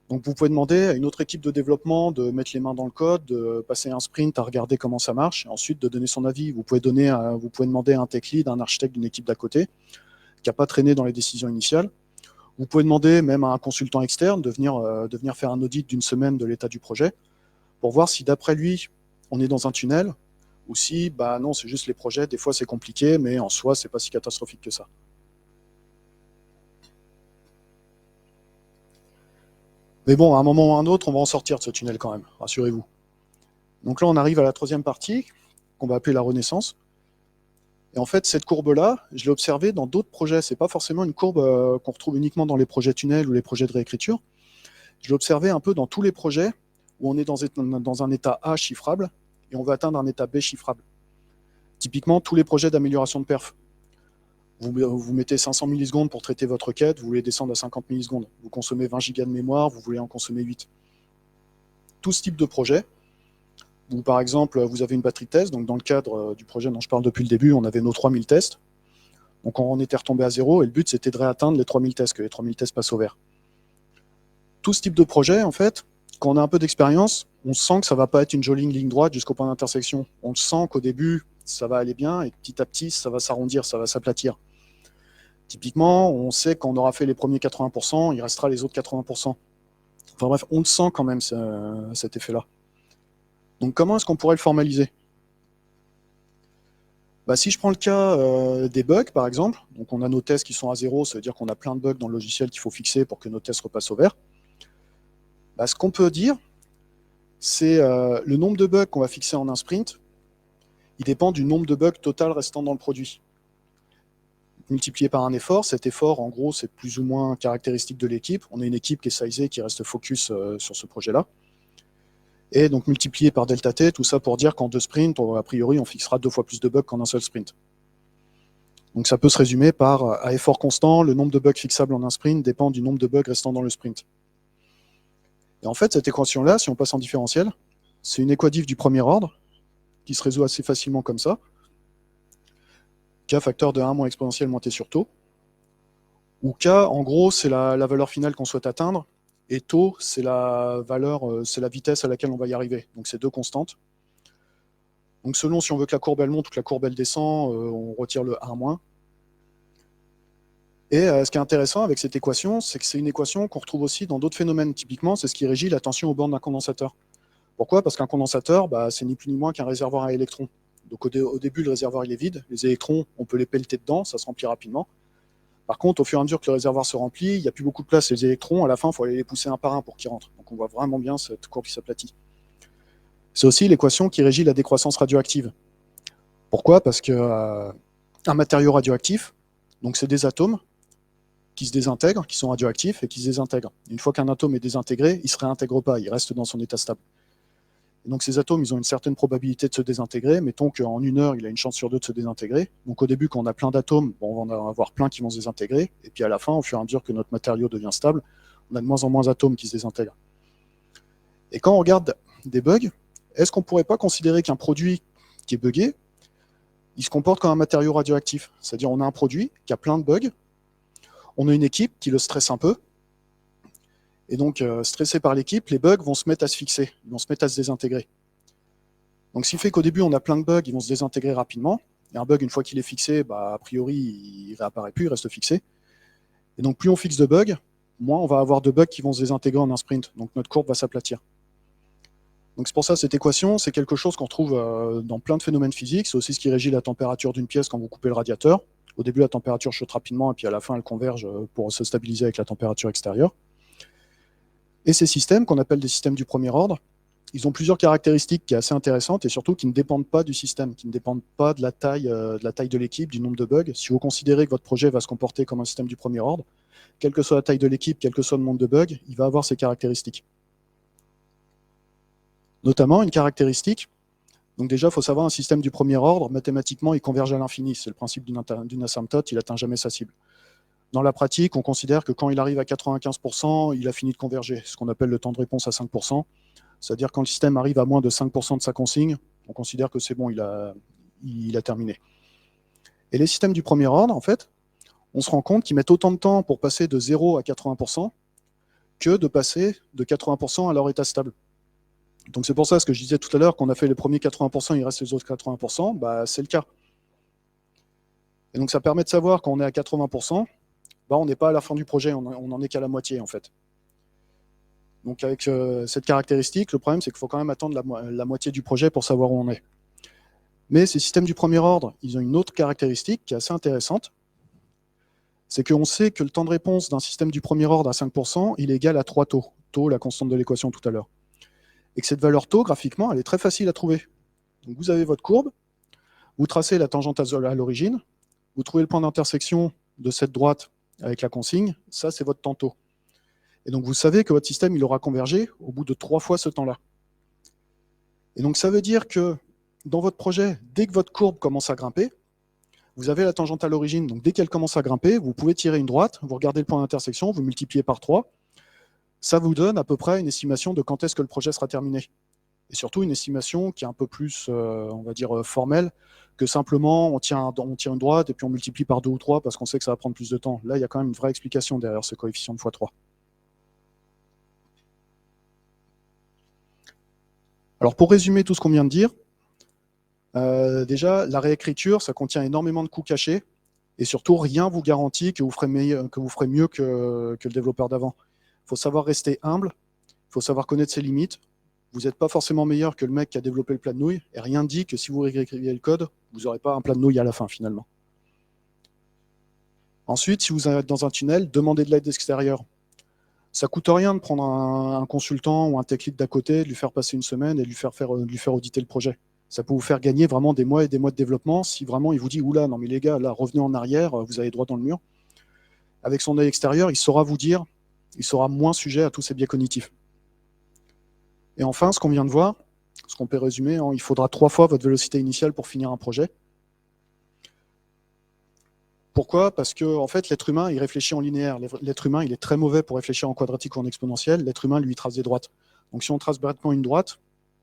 [SPEAKER 1] Donc vous pouvez demander à une autre équipe de développement de mettre les mains dans le code, de passer un sprint à regarder comment ça marche, et ensuite de donner son avis. Vous pouvez demander à un tech lead, à un architecte d'une équipe d'à côté, qui n'a pas traîné dans les décisions initiales. Vous pouvez demander même à un consultant externe de venir faire un audit d'une semaine de l'état du projet, pour voir si d'après lui, on est dans un tunnel, ou si, bah non, c'est juste les projets, des fois c'est compliqué, mais en soi, c'est pas si catastrophique que ça. Mais bon, à un moment ou à un autre, on va en sortir de ce tunnel quand même, rassurez-vous. Donc là, on arrive à la troisième partie, qu'on va appeler la renaissance. Et en fait, cette courbe-là, je l'ai observée dans d'autres projets. C'est pas forcément une courbe qu'on retrouve uniquement dans les projets tunnels ou les projets de réécriture. Je l'ai observée un peu dans tous les projets où on est dans un état A chiffrable et on va atteindre un état B chiffrable. Typiquement, tous les projets d'amélioration de perf. Vous mettez 500 millisecondes pour traiter votre requête, vous voulez descendre à 50 millisecondes. Vous consommez 20 gigas de mémoire, vous voulez en consommer 8. Tout ce type de projet, ou par exemple, vous avez une batterie de test, donc dans le cadre du projet dont je parle depuis le début, on avait nos 3000 tests. Donc on était retombé à zéro et le but c'était de réatteindre les 3000 tests, que les 3000 tests passent au vert. Tout ce type de projet, en fait, quand on a un peu d'expérience, on sent que ça ne va pas être une jolie ligne droite jusqu'au point d'intersection. On sent qu'au début, ça va aller bien et petit à petit, ça va s'arrondir, ça va s'aplatir. Typiquement, on sait qu'on aura fait les premiers 80%, il restera les autres 80%. Enfin bref, on le sent quand même, cet effet-là. Donc comment est-ce qu'on pourrait le formaliser? Bah, si je prends le cas des bugs, par exemple, donc on a nos tests qui sont à zéro, ça veut dire qu'on a plein de bugs dans le logiciel qu'il faut fixer pour que nos tests repassent au vert. Bah, ce qu'on peut dire, c'est le nombre de bugs qu'on va fixer en un sprint, il dépend du nombre de bugs total restant dans le produit. Multiplié par un effort, cet effort, en gros, c'est plus ou moins caractéristique de l'équipe. On a une équipe qui est sizée, qui reste focus sur ce projet-là. Et donc multiplié par delta t, tout ça pour dire qu'en 2 sprints, a priori, on fixera 2 fois plus de bugs qu'en un seul sprint. Donc ça peut se résumer par, à effort constant, le nombre de bugs fixables en un sprint dépend du nombre de bugs restant dans le sprint. Et en fait, cette équation-là, si on passe en différentiel, c'est une équative du premier ordre qui se résout assez facilement comme ça. K facteur de 1 moins exponentielle moins t sur taux. Où K, en gros, c'est la valeur finale qu'on souhaite atteindre. Et taux, c'est la vitesse à laquelle on va y arriver. Donc c'est deux constantes. Donc selon si on veut que la courbe elle monte ou que la courbe elle descend, on retire le 1-. Et ce qui est intéressant avec cette équation, c'est que c'est une équation qu'on retrouve aussi dans d'autres phénomènes. Typiquement, c'est ce qui régit la tension aux bornes d'un condensateur. Pourquoi? Parce qu'un condensateur, c'est ni plus ni moins qu'un réservoir à électrons. Donc au début, le réservoir il est vide. Les électrons, on peut les pelleter dedans, ça se remplit rapidement. Par contre, au fur et à mesure que le réservoir se remplit, il n'y a plus beaucoup de place. Les électrons, à la fin, il faut aller les pousser un par un pour qu'ils rentrent. Donc on voit vraiment bien cette courbe qui s'aplatit. C'est aussi l'équation qui régit la décroissance radioactive. Pourquoi? Parce qu'un matériau radioactif, donc c'est des atomes qui se désintègrent, qui sont radioactifs et qui se désintègrent. Une fois qu'un atome est désintégré, il ne se réintègre pas, il reste dans son état stable. Et donc ces atomes, ils ont une certaine probabilité de se désintégrer. Mettons qu'en 1 heure, il a une chance sur 2 de se désintégrer. Donc au début, quand on a plein d'atomes, on va en avoir plein qui vont se désintégrer. Et puis à la fin, au fur et à mesure que notre matériau devient stable, on a de moins en moins d'atomes qui se désintègrent. Et quand on regarde des bugs, est-ce qu'on ne pourrait pas considérer qu'un produit qui est buggé, il se comporte comme un matériau radioactif? C'est-à-dire on a un produit qui a plein de bugs, on a une équipe qui le stresse un peu, et donc stressé par l'équipe, les bugs vont se mettre à se fixer, ils vont se mettre à se désintégrer. Donc ce qui fait qu'au début on a plein de bugs, ils vont se désintégrer rapidement, et un bug une fois qu'il est fixé, a priori il ne réapparaît plus, il reste fixé. Et donc plus on fixe de bugs, moins on va avoir de bugs qui vont se désintégrer en un sprint, donc notre courbe va s'aplatir. Donc c'est pour ça cette équation, c'est quelque chose qu'on retrouve dans plein de phénomènes physiques, c'est aussi ce qui régit la température d'une pièce quand vous coupez le radiateur. Au début, la température chute rapidement, et puis à la fin, elle converge pour se stabiliser avec la température extérieure. Et ces systèmes, qu'on appelle des systèmes du premier ordre, ils ont plusieurs caractéristiques qui sont assez intéressantes, et surtout qui ne dépendent pas du système, qui ne dépendent pas de la taille de l'équipe, du nombre de bugs. Si vous considérez que votre projet va se comporter comme un système du premier ordre, quelle que soit la taille de l'équipe, quel que soit le nombre de bugs, il va avoir ces caractéristiques. Notamment, une caractéristique, donc déjà, il faut savoir, un système du premier ordre, mathématiquement, il converge à l'infini. C'est le principe d'une asymptote, il n'atteint jamais sa cible. Dans la pratique, on considère que quand il arrive à 95%, il a fini de converger, ce qu'on appelle le temps de réponse à 5%. C'est-à-dire quand le système arrive à moins de 5% de sa consigne, on considère que c'est bon, il a terminé. Et les systèmes du premier ordre, en fait, on se rend compte qu'ils mettent autant de temps pour passer de 0 à 80% que de passer de 80% à leur état stable. Donc c'est pour ça, ce que je disais tout à l'heure, qu'on a fait les premiers 80%, il reste les autres 80%, c'est le cas. Et donc ça permet de savoir quand on est à 80%, on n'est pas à la fin du projet, on n'en est qu'à la moitié en fait. Donc avec cette caractéristique, le problème c'est qu'il faut quand même attendre la moitié du projet pour savoir où on est. Mais ces systèmes du premier ordre, ils ont une autre caractéristique qui est assez intéressante, c'est qu'on sait que le temps de réponse d'un système du premier ordre à 5%, il est égal à 3 taux. Taux, la constante de l'équation tout à l'heure. Et que cette valeur taux, graphiquement, elle est très facile à trouver. Donc vous avez votre courbe, vous tracez la tangente à l'origine, vous trouvez le point d'intersection de cette droite avec la consigne, ça c'est votre temps taux. Et donc vous savez que votre système il aura convergé au bout de 3 fois ce temps-là. Et donc ça veut dire que dans votre projet, dès que votre courbe commence à grimper, vous avez la tangente à l'origine, donc dès qu'elle commence à grimper, vous pouvez tirer une droite, vous regardez le point d'intersection, vous multipliez par 3, ça vous donne à peu près une estimation de quand est-ce que le projet sera terminé. Et surtout une estimation qui est un peu plus, on va dire, formelle, que simplement on tire une droite et puis on multiplie par 2 ou 3 parce qu'on sait que ça va prendre plus de temps. Là, il y a quand même une vraie explication derrière ce coefficient de x3. Alors pour résumer tout ce qu'on vient de dire, déjà, la réécriture, ça contient énormément de coûts cachés, et surtout, rien vous garantit que vous ferez mieux que le développeur d'avant. Il faut savoir rester humble, il faut savoir connaître ses limites. Vous n'êtes pas forcément meilleur que le mec qui a développé le plat de nouilles, et rien ne dit que si vous réécrivez le code, vous n'aurez pas un plat de nouilles à la fin, finalement. Ensuite, si vous êtes dans un tunnel, demandez de l'aide extérieure. Ça ne coûte rien de prendre un consultant ou un tech lead d'à côté, de lui faire passer une semaine et de lui faire auditer le projet. Ça peut vous faire gagner vraiment des mois et des mois de développement si vraiment il vous dit « Oula, non mais les gars, là, revenez en arrière, vous allez droit dans le mur ». Avec son œil extérieur, il saura vous dire, il sera moins sujet à tous ces biais cognitifs. Et enfin, ce qu'on vient de voir, ce qu'on peut résumer, il faudra 3 fois votre vélocité initiale pour finir un projet. Pourquoi? Parce que en fait, l'être humain, il réfléchit en linéaire. L'être humain, il est très mauvais pour réfléchir en quadratique ou en exponentiel. L'être humain, lui, trace des droites. Donc, si on trace bêtement une droite,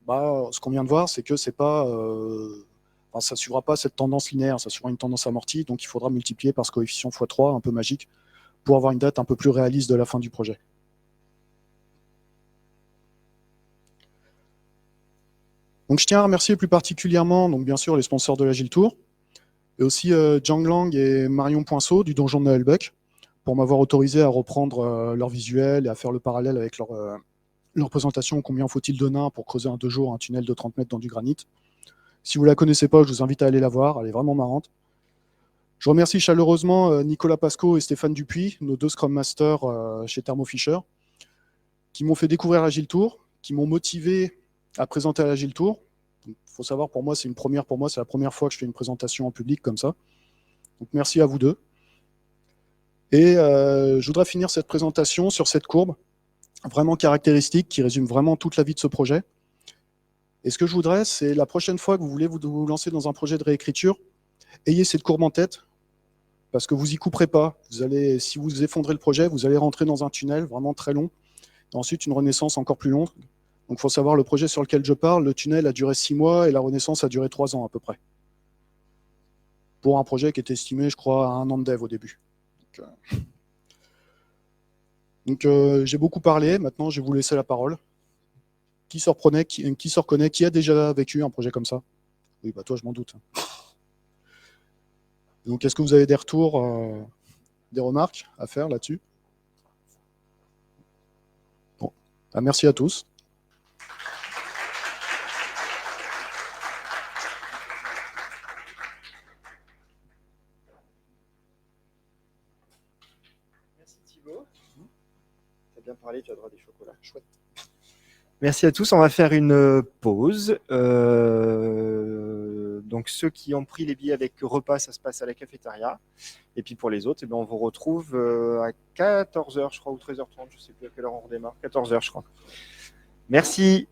[SPEAKER 1] bah, ce qu'on vient de voir, c'est que c'est pas, enfin, ça ne suivra pas cette tendance linéaire, ça suivra une tendance amortie. Donc, il faudra multiplier par ce coefficient x3, un peu magique, pour avoir une date un peu plus réaliste de la fin du projet. Donc, je tiens à remercier plus particulièrement, donc, bien sûr, les sponsors de l'Agile Tour, et aussi Zhang Lang et Marion Poinceau du Donjon de Noël-Buck, pour m'avoir autorisé à reprendre leur visuel et à faire le parallèle avec leur présentation, combien faut-il de nains pour creuser en 2 jours un tunnel de 30 mètres dans du granit. Si vous ne la connaissez pas, je vous invite à aller la voir, elle est vraiment marrante. Je remercie chaleureusement Nicolas Pasco et Stéphane Dupuis, nos 2 Scrum Masters chez Thermo Fisher, qui m'ont fait découvrir l'Agile Tour, qui m'ont motivé à présenter à l'Agile Tour. Il faut savoir, pour moi, c'est une première pour moi, c'est la première fois que je fais une présentation en public comme ça. Donc merci à vous 2. Et je voudrais finir cette présentation sur cette courbe, vraiment caractéristique, qui résume vraiment toute la vie de ce projet. Et ce que je voudrais, c'est la prochaine fois que vous voulez vous lancer dans un projet de réécriture, ayez cette courbe en tête, parce que vous n'y couperez pas. Vous allez, si vous effondrez le projet, vous allez rentrer dans un tunnel vraiment très long, et ensuite une renaissance encore plus longue. Donc il faut savoir, le projet sur lequel je parle, le tunnel a duré 6 mois et la renaissance a duré 3 ans à peu près. Pour un projet qui était estimé, je crois, à 1 an de dev au début. Donc j'ai beaucoup parlé, maintenant je vais vous laisser la parole. Qui se reconnaît, qui a déjà vécu un projet comme ça? Oui, bah toi, je m'en doute. Donc, est-ce que vous avez des retours, des remarques à faire là-dessus? Bon. Ah, merci à tous.
[SPEAKER 2] Merci Thibaut. Tu as bien parlé, tu as droit à des chocolats. Chouette. Merci à tous. On va faire une pause. Donc, ceux qui ont pris les billets avec repas, ça se passe à la cafétéria. Et puis pour les autres, eh bien, on vous retrouve à 14h, je crois, ou 13h30. Je ne sais plus à quelle heure on redémarre. 14h, je crois. Merci.